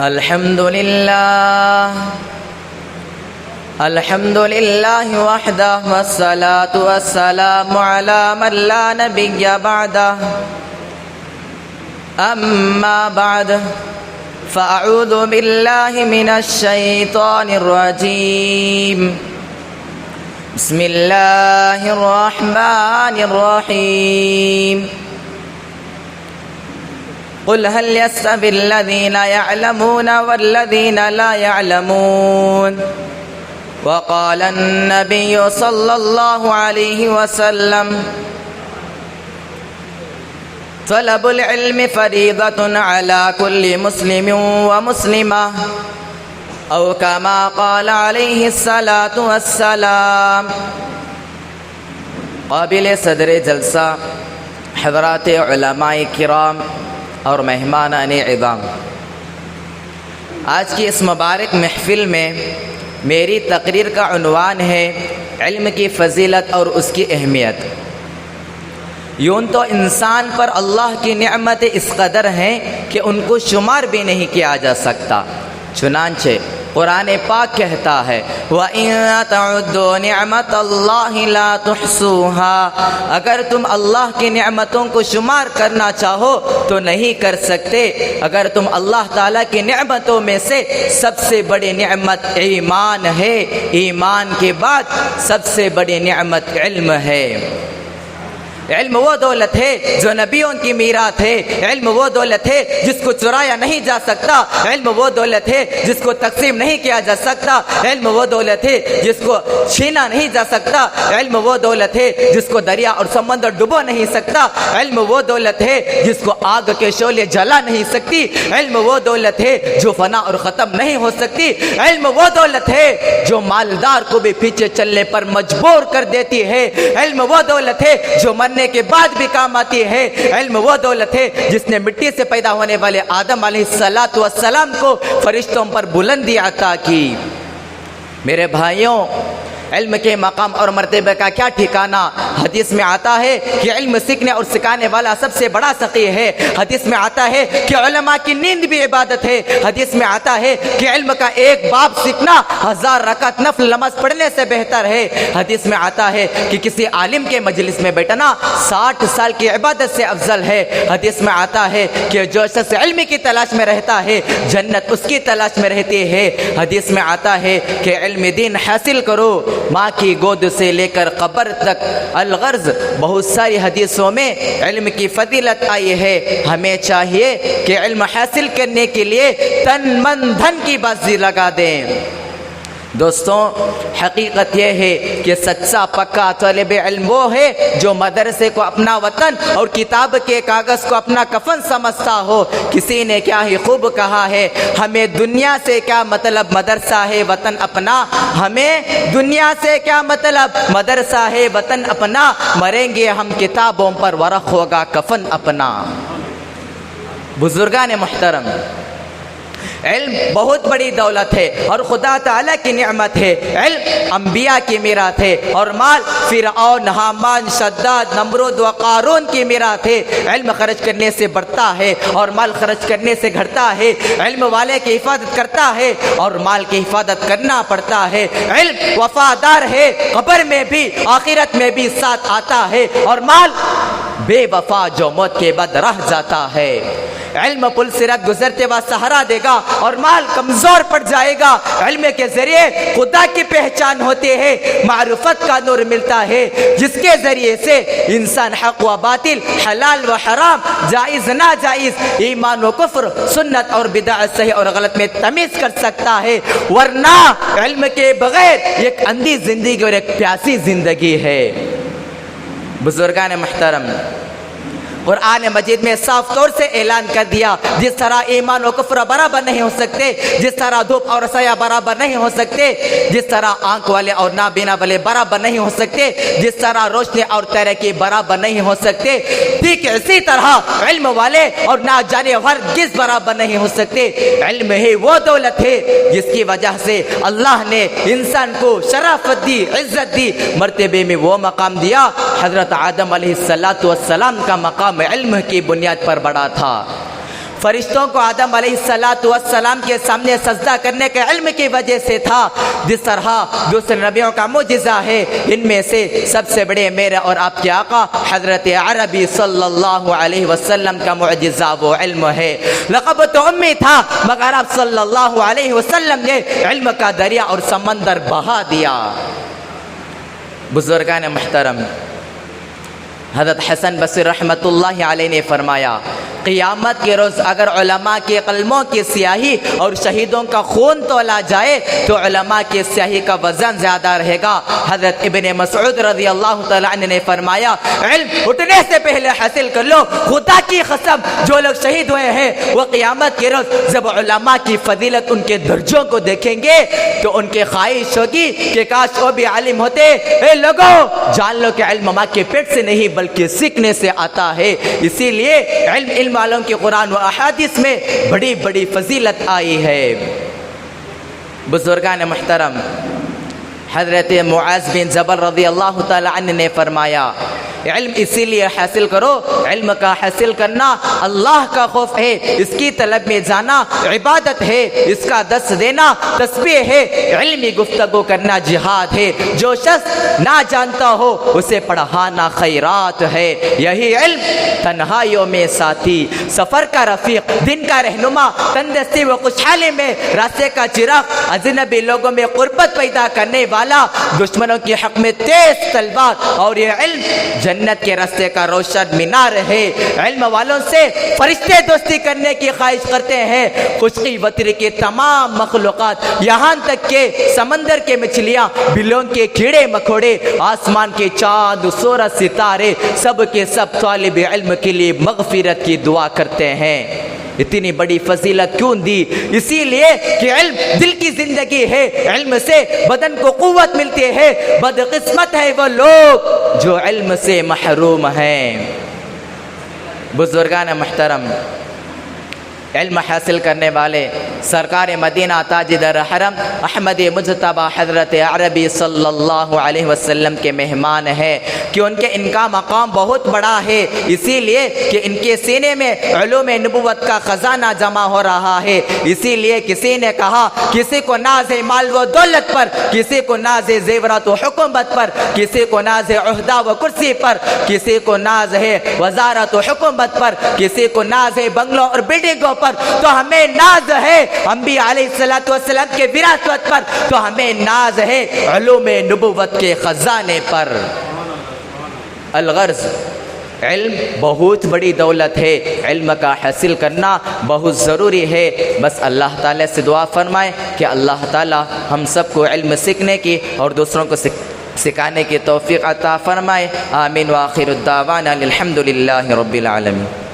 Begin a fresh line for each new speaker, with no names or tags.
الحمد لله وحده والصلاة والسلام على من لا نبي بعده أما بعد فأعوذ بالله من الشيطان الرجيم بسم الله الرحمن الرحيم قل هل يستوي الذين يعلمون والذين لا يعلمون وقال النبي صلى الله عليه وسلم طلب العلم فريضة على كل مسلم ومسلمة أو كما قال عليه الصلاة والسلام. قابل صدر جلسہ حضرات علماء کرام اور مہمانان عظام، آج کی اس مبارک محفل میں میری تقریر کا عنوان ہے علم کی فضیلت اور اس کی اہمیت. یوں تو انسان پر اللہ کی نعمت اس قدر ہیں کہ ان کو شمار بھی نہیں کیا جا سکتا. چنانچہ قرآن پاک کہتا ہے وَإِن تَعُدُّوا نِعْمَةَ اللَّهِ لَا تُحْصُوهَا، اگر تم اللہ کی نعمتوں کو شمار کرنا چاہو تو نہیں کر سکتے. اگر تم اللہ تعالیٰ کی نعمتوں میں سے سب سے بڑی نعمت ایمان ہے، ایمان کے بعد سب سے بڑی نعمت علم ہے. علم وہ دولت ہے جو نبیوں کی میراث ہے. علم وہ دولت ہے جس کو چرایا نہیں جا سکتا. علم وہ دولت ہے جس کو تقسیم نہیں کیا جا سکتا. علم وہ دولت ہے جس کو چھینا نہیں جا سکتا. علم وہ دولت ہے جس کو دریا اور سمندر ڈبو نہیں سکتا. علم وہ دولت ہے جس کو آگ کے شعلے جلا نہیں سکتی. علم وہ دولت ہے جو فنا اور ختم نہیں ہو سکتی. علم وہ دولت ہے جو مالدار کو بھی پیچھے چلنے پر مجبور کر دیتی ہے. علم وہ دولت ہے جو مرنے کے بعد بھی کام آتی ہے. علم وہ دولت ہے جس نے مٹی سے پیدا ہونے والے آدم علیہ السلام کو فرشتوں پر بلندی عطا کی. میرے بھائیوں، علم کے مقام اور مرتبہ کا کیا ٹھکانہ. حدیث میں آتا ہے کہ علم سیکھنے اور سکھانے والا سب سے بڑا سقی ہے. حدیث میں آتا ہے کہ علماء کی نیند بھی عبادت ہے. حدیث میں آتا ہے کہ علم کا ایک باب سیکھنا 1000 رکعت نفل نماز پڑھنے سے بہتر ہے. حدیث میں آتا ہے کہ کسی عالم کے مجلس میں بیٹھنا 60 سال کی عبادت سے افضل ہے. حدیث میں آتا ہے کہ جو شخص علم کی تلاش میں رہتا ہے جنت اس کی تلاش میں رہتی ہے. حدیث میں آتا ہے کہ علم دین حاصل کرو ماں کی گود سے لے کر قبر تک. الغرض بہت ساری حدیثوں میں علم کی فضیلت آئی ہے. ہمیں چاہیے کہ علم حاصل کرنے کے لیے تن من دھن کی بازی لگا دیں. دوستوں، حقیقت یہ ہے کہ سچا پکا طالب علم وہ ہے جو مدرسے کو اپنا وطن اور کتاب کے کاغذ کو اپنا کفن سمجھتا ہو. کسی نے کیا ہی خوب کہا ہے، ہمیں دنیا سے کیا مطلب مدرسہ ہے وطن اپنا. ہمیں دنیا سے کیا مطلب مدرسہ ہے وطن اپنا. مریں گے ہم کتابوں پر ورق ہوگا کفن اپنا. بزرگان محترم، علم بہت بڑی دولت ہے اور خدا تعالیٰ کی نعمت ہے. علم انبیاء کی میراث ہے اور مال فرعون، حامان، شداد، نمرود و قارون کی میراث ہے. علم خرچ کرنے سے بڑھتا ہے اور مال خرچ کرنے سے گھٹتا ہے. علم والے کی حفاظت کرتا ہے اور مال کی حفاظت کرنا پڑتا ہے. علم وفادار ہے، قبر میں بھی آخرت میں بھی ساتھ آتا ہے. اور مال بے وفا جو موت کے بعد رہ جاتا ہے. علم پل صراط گزرتے وقت سہارا دے گا اور مال کمزور پڑ جائے گا. علم کے ذریعے خدا کی پہچان ہوتی ہے، معرفت کا نور ملتا ہے جس کے ذریعے سے انسان حق و باطل، حلال و حرام، جائز ناجائز، ایمان و کفر، سنت اور بدعت، صحیح اور غلط میں تمیز کر سکتا ہے. ورنہ علم کے بغیر ایک اندھی زندگی اور ایک پیاسی زندگی ہے. بزرگان محترم، قرآن مجید میں صاف طور سے اعلان کر دیا جس طرح ایمان و کفر برابر نہیں ہو سکتے، جس طرح دھوپ اور سایہ برابر نہیں ہو سکتے، جس طرح آنکھ والے اور نابینا والے برابر نہیں ہو سکتے، جس طرح روشنی اور تاریکی برابر نہیں ہو سکتے، ٹھیک اسی طرح علم والے اور نہ جانے ہرگز برابر نہیں ہو سکتے. علم ہی وہ دولت ہے جس کی وجہ سے اللہ نے انسان کو شرافت دی، عزت دی، مرتبے میں وہ مقام دیا. حضرت آدم علیہ السلام کا مقام علم کی بنیاد پر بڑا تھا. فرشتوں کو آدم علیہ السلام کے سامنے سجدہ کرنے کے علم کی وجہ سے تھا، جس طرح دوسرے نبیوں کا معجزہ ہے، ان میں سے سب سے بڑے میرے اور آپ کے آقا حضرت عربی صلی اللہ علیہ وسلم کا معجزہ وہ علم ہے۔ لقب تو امی تھا، مگر آپ صلی اللہ علیہ وسلم نے علم کا دریا اور سمندر بہا دیا۔ بزرگان محترم، حضرت حسن بصری رحمۃ اللہ علیہ نے فرمایا، قیامت کے روز اگر علماء کے قلموں کی سیاہی اور شہیدوں کا خون تولا جائے تو علماء کی سیاہی کا وزن زیادہ رہے گا۔ حضرت ابن مسعود رضی اللہ تعالیٰ عنہ نے فرمایا، علم اٹھنے سے پہلے حاصل کر لو، خدا کی قسم جو لوگ شہید ہوئے ہیں وہ قیامت کے روز جب علماء کی فضیلت ان کے درجوں کو دیکھیں گے تو ان کی خواہش ہوگی کہ کاش وہ بھی عالم ہوتے۔ اے لوگو، جان لو کہ علم ماں کے پیٹ سے نہیں بلکہ سیکھنے سے آتا ہے، اسی لیے علم والوں کی قرآن و احادیث میں بڑی بڑی فضیلت آئی ہے۔ بزرگان محترم، حضرت معاذ بن جبل رضی اللہ تعالی عنہ نے فرمایا، علم اسی لیے حاصل کرو، علم کا حاصل کرنا اللہ کا خوف ہے، اس کی طلب میں جانا عبادت ہے، اس کا درس دینا تسبیح ہے، علمی گفتگو کرنا جہاد ہے، جو شخص نہ جانتا ہو اسے پڑھانا خیرات ہے۔ یہی علم تنہائیوں میں ساتھی، سفر کا رفیق، دن کا رہنما، تندرستی و خوشحالی میں راستے کا چراغ، اجنبی لوگوں میں قربت پیدا کرنے والا، دشمنوں کی حق میں تیز تلوار، اور یہ علم جنت کے راستے کا روشن مینار ہے۔ علم والوں سے فرشتے دوستی کرنے کی خواہش کرتے ہیں، خشکی وطری کے تمام مخلوقات، یہاں تک کہ سمندر کے مچھلیاں، بلوں کے کیڑے مکوڑے، آسمان کے چاند، سورج، ستارے، سب کے سب طالب علم کے لیے مغفرت کی دعا کرتے ہیں۔ اتنی بڑی فضیلت کیوں دی؟ اسی لیے کہ علم دل کی زندگی ہے، علم سے بدن کو قوت ملتی ہے۔ بدقسمت ہے وہ لوگ جو علم سے محروم ہیں۔ بزرگان محترم، علم حاصل کرنے والے سرکار مدینہ تاجدار حرم احمد مجتبی حضرت عربی صلی اللہ علیہ وسلم کے مہمان ہیں کہ ان کے ان کا مقام بہت بڑا ہے، اسی لیے کہ ان کے سینے میں علوم نبوت کا خزانہ جمع ہو رہا ہے۔ اسی لیے کسی نے کہا، کسی کو ناز ہے مال و دولت پر، کسی کو ناز ہے زیورات و حکومت پر، کسی کو ناز ہے عہدہ و کرسی پر، کسی کو ناز ہے وزارت و حکومت پر، کسی کو ناز ہے بنگلوں اور بلڈنگوں پر، تو ہمیں ناز ہے انبیاء علیہ السلام کے وراثت پر، تو ہمیں ناز ہے علوم نبوت کے خزانے پر۔ الغرض، علم بہت بڑی دولت ہے، علم کا حاصل کرنا بہت ضروری ہے۔ بس اللہ تعالیٰ سے دعا فرمائے کہ اللہ تعالیٰ ہم سب کو علم سیکھنے کی اور دوسروں کو سکھانے کی توفیق عطا فرمائے۔ آمین وآخر الدعوانا الحمد للہ رب العالمین۔